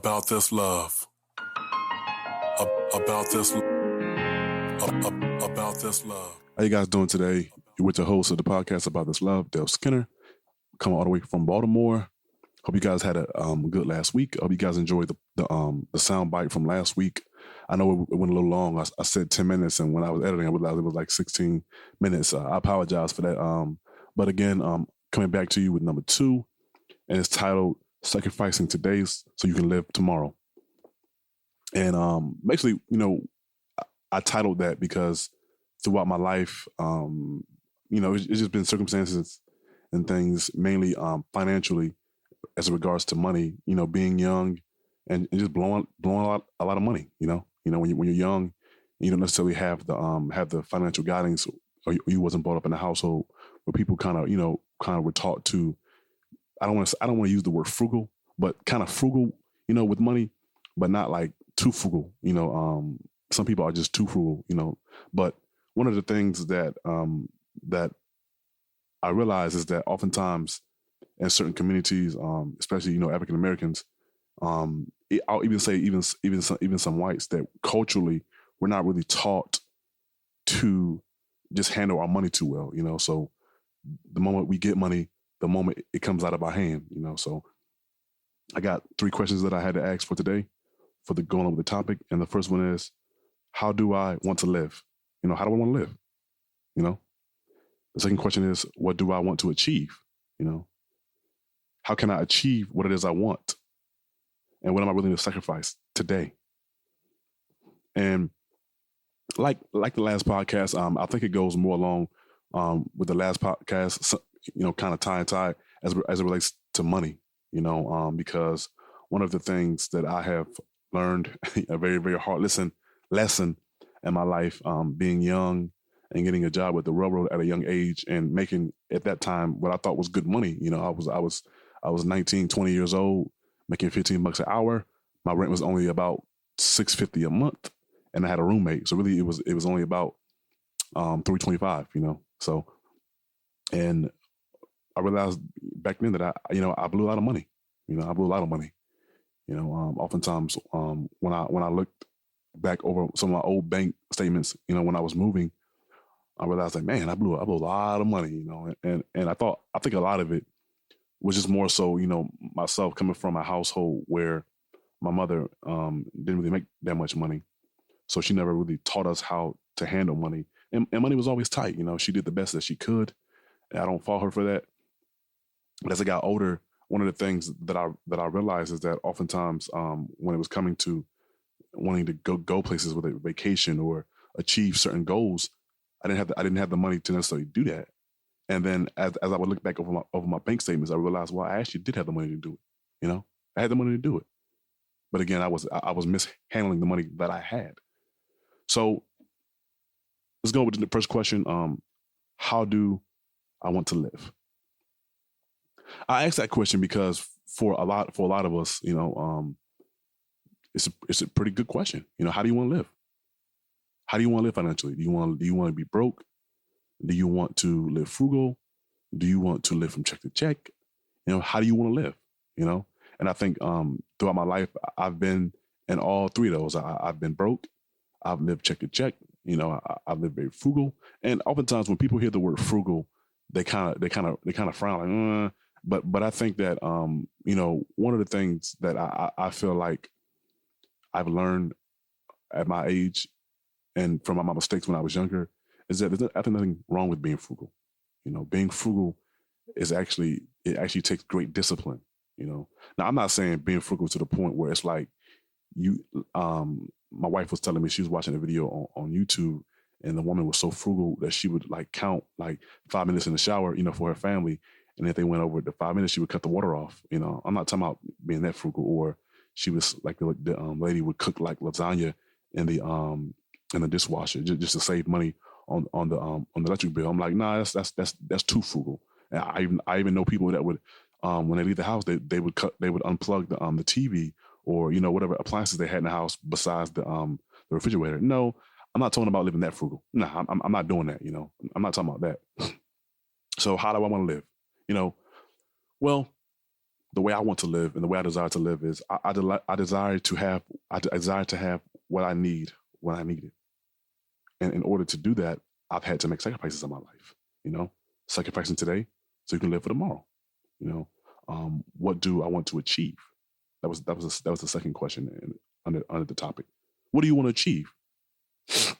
about this love. About this. About this love. How you guys doing today? You're with the host of the podcast About This Love, Dale Skinner, coming all the way from Baltimore. Hope you guys had a good last week. Hope you guys enjoyed the sound bite from last week. I know it went a little long. I said 10 minutes, and when I was editing, I realized it was like 16 minutes. I apologize for that. But again, coming back to you with number 2, and it's titled "Sacrificing Today So You Can Live Tomorrow." And basically, I titled that because throughout my life, it's just been circumstances and things, mainly financially, as regards to money. Being young and just blowing a lot of money. When you're young, you don't necessarily have the financial guidance, or you wasn't brought up in a household where people kind of were taught to. I don't want to use the word frugal, but kind of frugal, with money, but not like too frugal. Some people are just too frugal, But one of the things that I realize is that oftentimes in certain communities, especially African Americans, I'll even say even some whites, that culturally we're not really taught to just handle our money too well. So the moment we get money, the moment it comes out of our hand, So I got 3 questions that I had to ask for today for going over the topic, and the first one is, how do I want to live? How do I want to live? The second question is, what do I want to achieve? How can I achieve what it is I want? And what am I willing to sacrifice today? And like the last podcast, I think it goes more along with the last podcast, kind of tie as it relates to money, because one of the things that I have learned, a very, very hard lesson in my life, being young and getting a job with the railroad at a young age and making at that time what I thought was good money. I was 19, 20 years old, making $15 an hour. My rent was only about $650 a month, and I had a roommate. So really, it was only about $325. So, and I realized back then that I blew a lot of money. I blew a lot of money. Oftentimes when I looked back over some of my old bank statements, when I was moving, I realized like, man, I blew a lot of money, and I think a lot of it was just more so, myself coming from a household where my mother didn't really make that much money. So she never really taught us how to handle money. And money was always tight. She did the best that she could. And I don't fault her for that. But as I got older, one of the things that I realized is that oftentimes when it was coming to wanting to go places with a vacation or achieve certain goals, I didn't have the money to necessarily do that. And then as I would look back over my bank statements, I realized, well, I actually did have the money to do it. I had the money to do it. But again, I was mishandling the money that I had. So let's go with the first question. How do I want to live? I asked that question because for a lot of us, it's a pretty good question. How do you want to live? How do you want to live financially? Do you want to be broke? Do you want to live frugal? Do you want to live from check to check? How do you want to live? And I think throughout my life, I've been in all 3 of those. I've been broke. I've lived check to check. I've lived very frugal. And oftentimes when people hear the word frugal, they kind of frown like, But I think that one of the things that I feel like I've learned at my age and from my mistakes when I was younger is that I think nothing wrong with being frugal. Being frugal it actually takes great discipline. Now I'm not saying being frugal to the point where it's like my wife was telling me she was watching a video on YouTube, and the woman was so frugal that she would like count like 5 minutes in the shower, for her family. And if they went over the 5 minutes, she would cut the water off. I'm not talking about being that frugal. Or she was like the lady would cook like lasagna in the dishwasher just to save money on the electric bill. I'm like, nah, that's too frugal. And I even know people that would when they leave the house, they would unplug the TV or whatever appliances they had in the house besides the refrigerator. No, I'm not talking about living that frugal. Nah, I'm not doing that. I'm not talking about that. So how do I want to live? Well, the way I want to live and the way I desire to live is I desire to have what I need when I need it. And in order to do that, I've had to make sacrifices in my life, sacrificing today so you can live for tomorrow. What do I want to achieve? That was the second question under the topic. What do you want to achieve? Do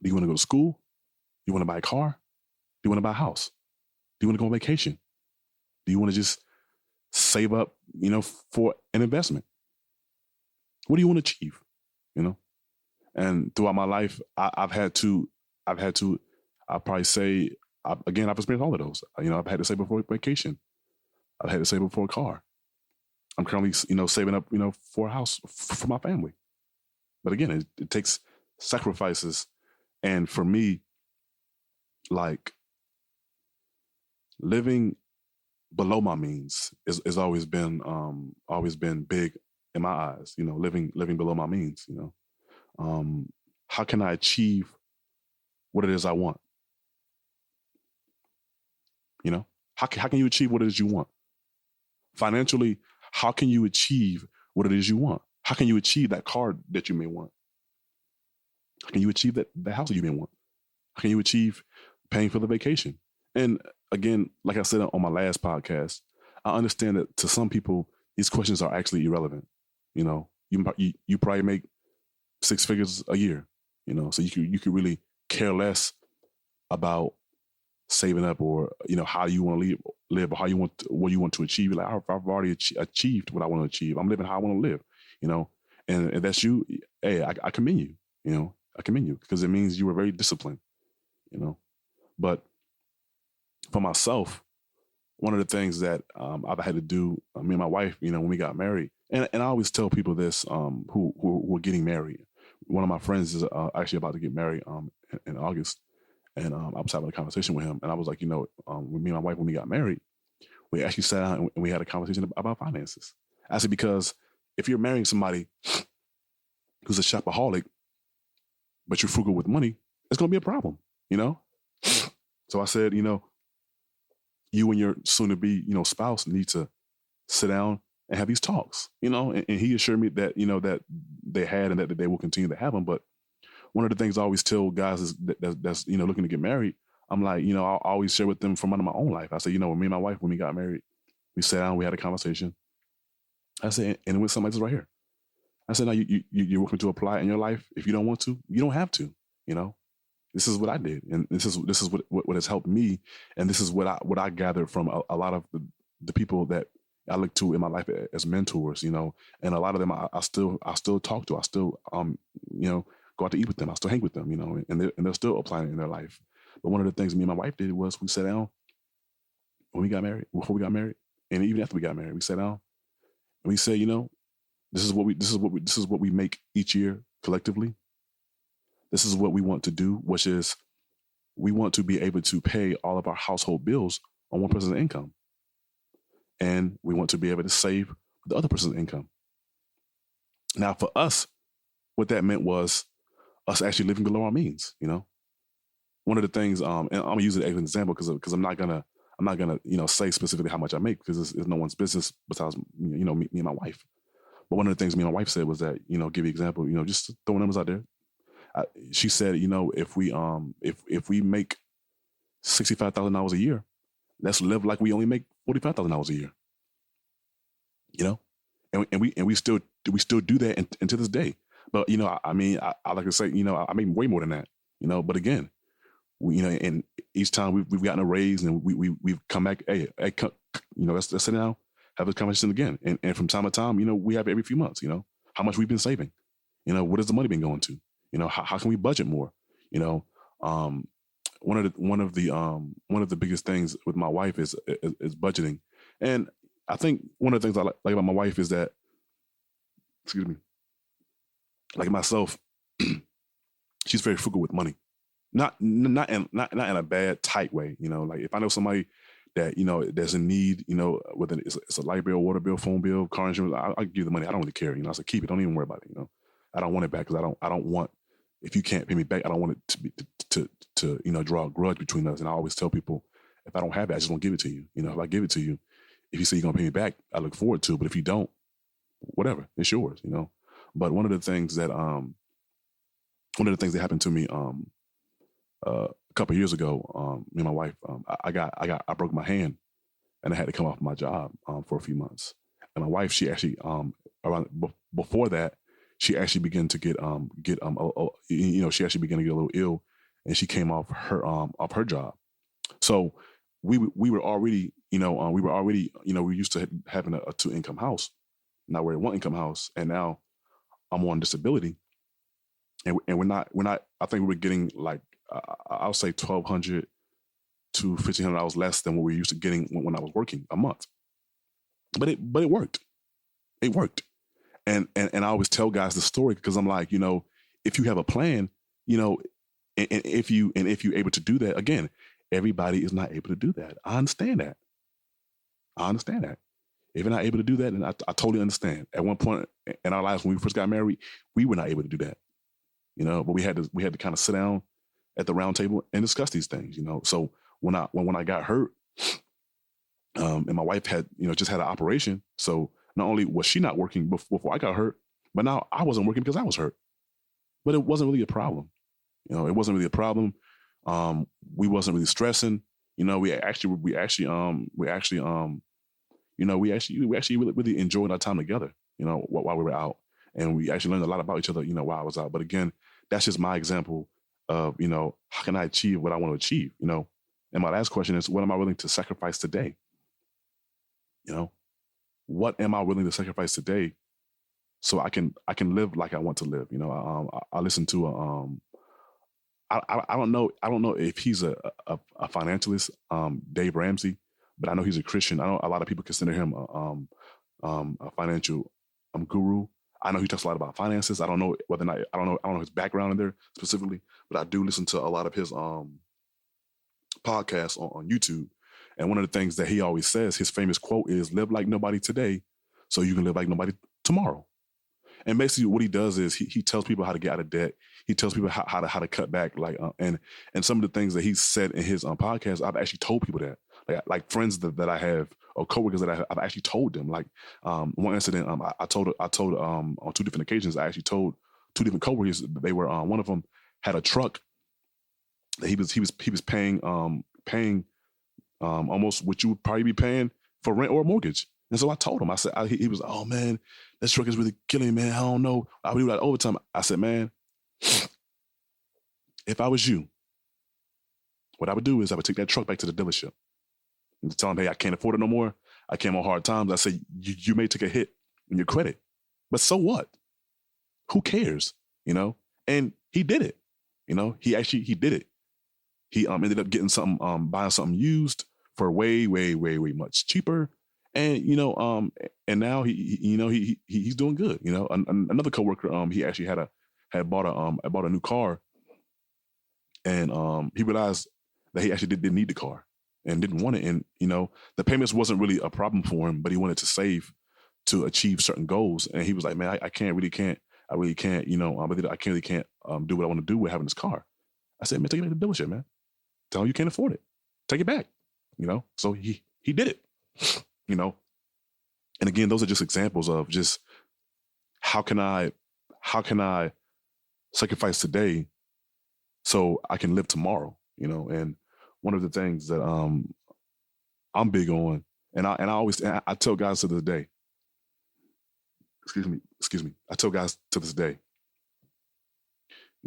you want to go to school? Do you want to buy a car? Do you want to buy a house? Do you want to go on vacation? Do you want to just save up, for an investment? What do you want to achieve? And throughout my life, I've probably say, I've experienced all of those. I've had to save up for a vacation. I've had to save up for a car. I'm currently, saving up, for a house for my family. But again, it takes sacrifices. And for me, like, living below my means is always been big in my eyes. Living below my means. How can I achieve what it is I want? How can you achieve what it is you want? Financially, how can you achieve what it is you want? How can you achieve that car that you may want? How can you achieve that house that you may want? How can you achieve paying for the vacation? And again, like I said on my last podcast, I understand that to some people, these questions are actually irrelevant. You probably make 6 figures a year, so you could really care less about saving up or how you want to live or what you want to achieve. Like, I've already achieved what I want to achieve. I'm living how I want to live. And if that's you, hey, I commend you. I commend you because it means you were very disciplined. But for myself, one of the things that I've had to do, me and my wife, when we got married, and I always tell people this who are getting married. One of my friends is actually about to get married in August. And I was having a conversation with him, and I was like, with me and my wife, when we got married, we actually sat down and we had a conversation about finances. I said, because if you're marrying somebody who's a shopaholic, but you're frugal with money, it's going to be a problem, So I said, you and your soon-to-be, spouse need to sit down and have these talks, and he assured me that, that they had and that they will continue to have them. But one of the things I always tell guys is that's looking to get married, I'm like, I always share with them from under my own life. I say, when me and my wife, when we got married, we sat down, we had a conversation. I said, and it was something like this right here. I said, now you're welcome to apply it in your life. If you don't want to, you don't have to. This is what I did, and this is what has helped me, and this is what I gathered from a lot of the people that I look to in my life as mentors. And a lot of them I still talk to. I still go out to eat with them. I still hang with them. And they're still applying it in their life. But one of the things me and my wife did was we sat down before we got married, and even after we got married, we sat down and we said, this is what we make each year collectively. This is what we want to do, which is we want to be able to pay all of our household bills on one person's income. And we want to be able to save the other person's income. Now, for us, what that meant was us actually living below our means. One of the things, and I'm gonna use it as an example because I'm not gonna say specifically how much I make because it's no one's business besides me and my wife. But one of the things me and my wife said was that give you an example, just throwing numbers out there. She said, if we make $65,000 a year, let's live like we only make $45,000 a year. And we still do that and to this day. But I like to say, I make way more than that. But again, and each time we've gotten a raise and we've come back. Hey, let's sit down, have a conversation again. And from time to time, we have every few months. How much we've been saving. What has the money been going to? How can we budget more? One of the biggest things with my wife is budgeting. And I think one of the things I like about my wife is that, excuse me, like myself, she's very frugal with money. Not in a bad, tight way. Like if I know somebody that, there's a need, whether it's a light bill, water bill, phone bill, car insurance, I'll give you the money. I don't really care. I said, keep it. Don't even worry about it. I don't want it back because I don't want, if you can't pay me back, I don't want it to be to draw a grudge between us. And I always tell people, if I don't have it, I just won't give it to you. If I give it to you, if you say you're gonna pay me back, I look forward to it. But if you don't, whatever, it's yours, you know. But one of the things that happened to me a couple of years ago, me and my wife, I broke my hand and I had to come off my job for a few months. And my wife, she actually before that, she actually began to get she actually began to get a little ill, and she came off her job. So we were already we used to having a 2-income house. Now we're at 1-income house, and now I'm on disability, and we're not. I think we were getting like I'll say $1,200 to $1,500 less than what we were used to getting when I was working a month. But it worked. It worked. And I always tell guys the story because I'm like, if you have a plan, and if you're able to do that, again, everybody is not able to do that. I understand that. If you're not able to do that, then I totally understand. At one point in our lives when we first got married, we were not able to do that. But we had to kind of sit down at the round table and discuss these things. So when I got hurt, and my wife had just had an operation, so not only was she not working before I got hurt, but now I wasn't working because I was hurt. But it wasn't really a problem. It wasn't really a problem. We wasn't really stressing. We actually really enjoyed our time together. While we were out, and we actually learned a lot about each other. While I was out. But again, that's just my example of how can I achieve what I want to achieve. And my last question is, what am I willing to sacrifice today? What am I willing to sacrifice today so I can live like I want to live? I listened to I don't know if he's a financialist, Dave Ramsey, but I know he's a Christian. I know a lot of people consider him a financial guru. I know he talks a lot about finances. I don't know whether or not I don't know his background in there specifically, but I do listen to a lot of his podcasts on YouTube. And one of the things that he always says, his famous quote is, "Live like nobody today, so you can live like nobody tomorrow." And basically, what he does is he tells people how to get out of debt. He tells people how to cut back, and some of the things that he said in his podcast, I've actually told people that, like friends that I have or coworkers that I've actually told them. Like one incident, I told on 2 different occasions, I actually told 2 different coworkers that they were one of them had a truck that he was paying almost what you would probably be paying for rent or a mortgage. And so I told him, I said, he was, "Oh man, that truck is really killing me, man. I don't know. I would do that overtime." I said, "Man, if I was you, what I would do is I would take that truck back to the dealership and tell them, hey, I can't afford it no more. I came on hard times." I said, you may take a hit in your credit, but so what? Who cares? And he did it. He did it. He ended up getting something, buying something used for way, way, way, way much cheaper. And and now he's doing good. Another coworker, he actually had bought a new car, and he realized that he actually didn't need the car and didn't want it. And the payments wasn't really a problem for him, but he wanted to save to achieve certain goals. And he was like, "Man, I really can't do what I want to do with having this car." I said, "Man, take it back to the dealership, man. Tell him you can't afford it. Take it back." So he did it. And again, those are just examples of just how can I sacrifice today so I can live tomorrow. And one of the things that I'm big on, and I tell guys to this day, excuse me, I tell guys to this day,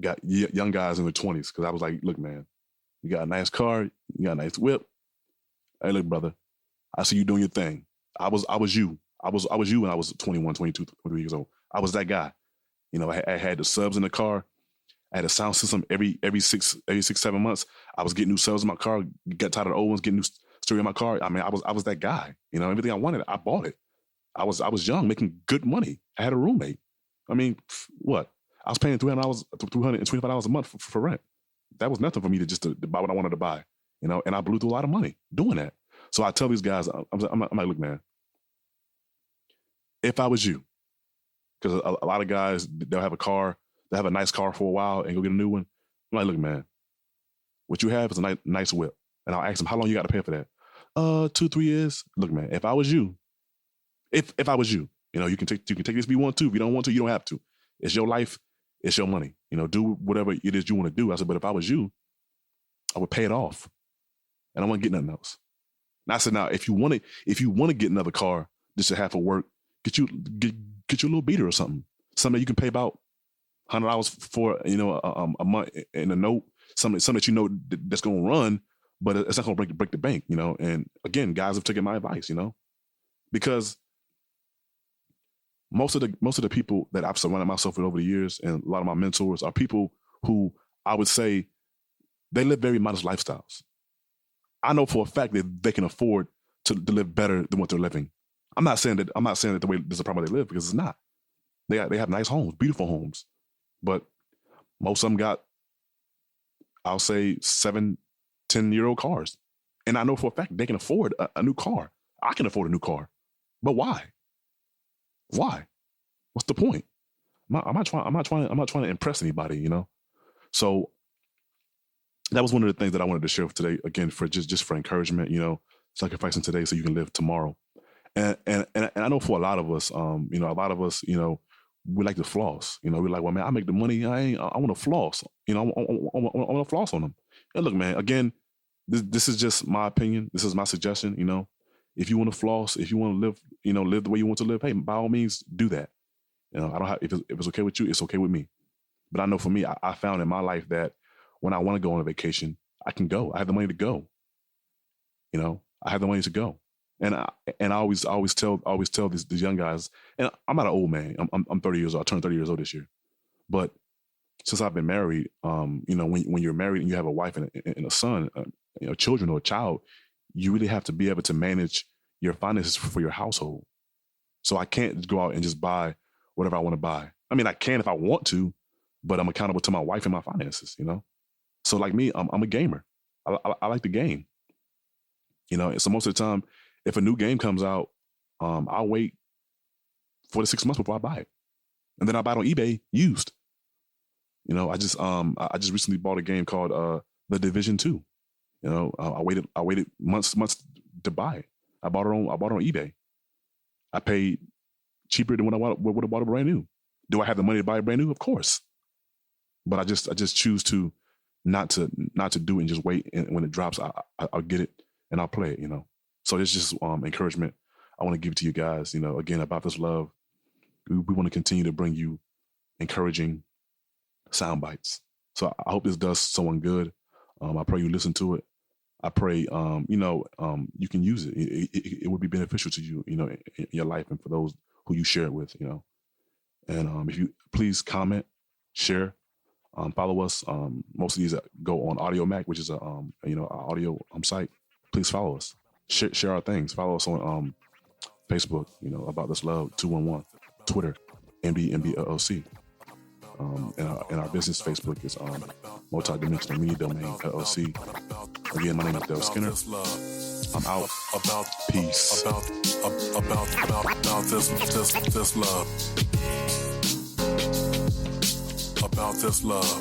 got young guys in their 20s, because I was like, "Look, man, you got a nice car, you got a nice whip. Hey, look, brother, I see you doing your thing. I was you. I was you when I was 21, 22, 23 years old. I was that guy. I had the subs in the car. I had a sound system every 6-7 months. I was getting new subs in my car. Got tired of the old ones, getting new stereo in my car. I mean, I was that guy. Everything I wanted, I bought it. I was young, making good money. I had a roommate. I mean, what? I was paying $325 a month for rent. That was nothing for me to buy what I wanted to buy. And I blew through a lot of money doing that. So I tell these guys, I'm like, "Look, man, if I was you," because a lot of guys, they'll have a nice car for a while and go get a new one. I'm like, "Look, man, what you have is a nice whip." And I'll ask them, "How long you got to pay for that?" 2-3 years. Look, man, if I was you, if I was you, you can take this if you want to. If you don't want to, you don't have to. It's your life. It's your money. Do whatever it is you want to do. I said, but if I was you, I would pay it off, and I wouldn't get nothing else. And I said, now if you want to get another car just to have for work, get you a little beater or something that you can pay about $100 for, a month in a note. Something that that's going to run, but it's not going to break the bank. And again, guys have taken my advice, because most of the people that I've surrounded myself with over the years, and a lot of my mentors, are people who I would say they live very modest lifestyles. I know for a fact that they can afford to live better than what they're living. I'm not saying that the way there's a problem they live, because it's not. They have nice homes, beautiful homes, but most of them got, I'll say, 7-10-year-old cars, and I know for a fact they can afford a new car. I can afford a new car, but why? Why? What's the point? I'm not trying to impress anybody, So that was one of the things that I wanted to share today. Again, for just for encouragement, sacrificing today so you can live tomorrow. And I know for a lot of us, we like to floss. We're like, well, man, I make the money. I want to floss. I want to floss on them. And look, man, again, this is just my opinion. This is my suggestion. If you want to floss, if you want to live the way you want to live, hey, by all means, do that. I don't have, if it's okay with you, it's okay with me. But I know for me, I found in my life that when I want to go on a vacation, I can go. I have the money to go. I have the money to go. And I always tell these young guys, and I'm not an old man. I'm 30 years old. I turned 30 years old this year. But since I've been married, when you're married and you have a wife and a son, children or a child, you really have to be able to manage your finances for your household. So I can't go out and just buy whatever I want to buy. I mean, I can if I want to, but I'm accountable to my wife and my finances, So like me, I'm a gamer. I like the game. So most of the time, if a new game comes out, I'll wait 4 to 6 months before I buy it. And then I buy it on eBay used. I just recently bought a game called The Division 2. I waited months to buy it. I bought it on eBay. I paid cheaper than what I would have bought it brand new. Do I have the money to buy it brand new? Of course. But I just choose to not to do it and just wait. And when it drops, I'll get it and I'll play it. So it's just encouragement I want to give to you guys. Again, about this love. We want to continue to bring you encouraging sound bites. So I hope this does someone good. I pray you listen to it. I pray, you can use it. It would be beneficial to you, in your life and for those who you share it with, And if you please comment, share, follow us. Most of these go on Audio Mac, which is a audio site. Please follow us. Share our things. Follow us on Facebook, About This Love 211, Twitter, MDLLC. And our business Facebook is Multidimensional Media Domain LLC. Again, my name is Dale Skinner. I'm out. Peace. About this love. About this love.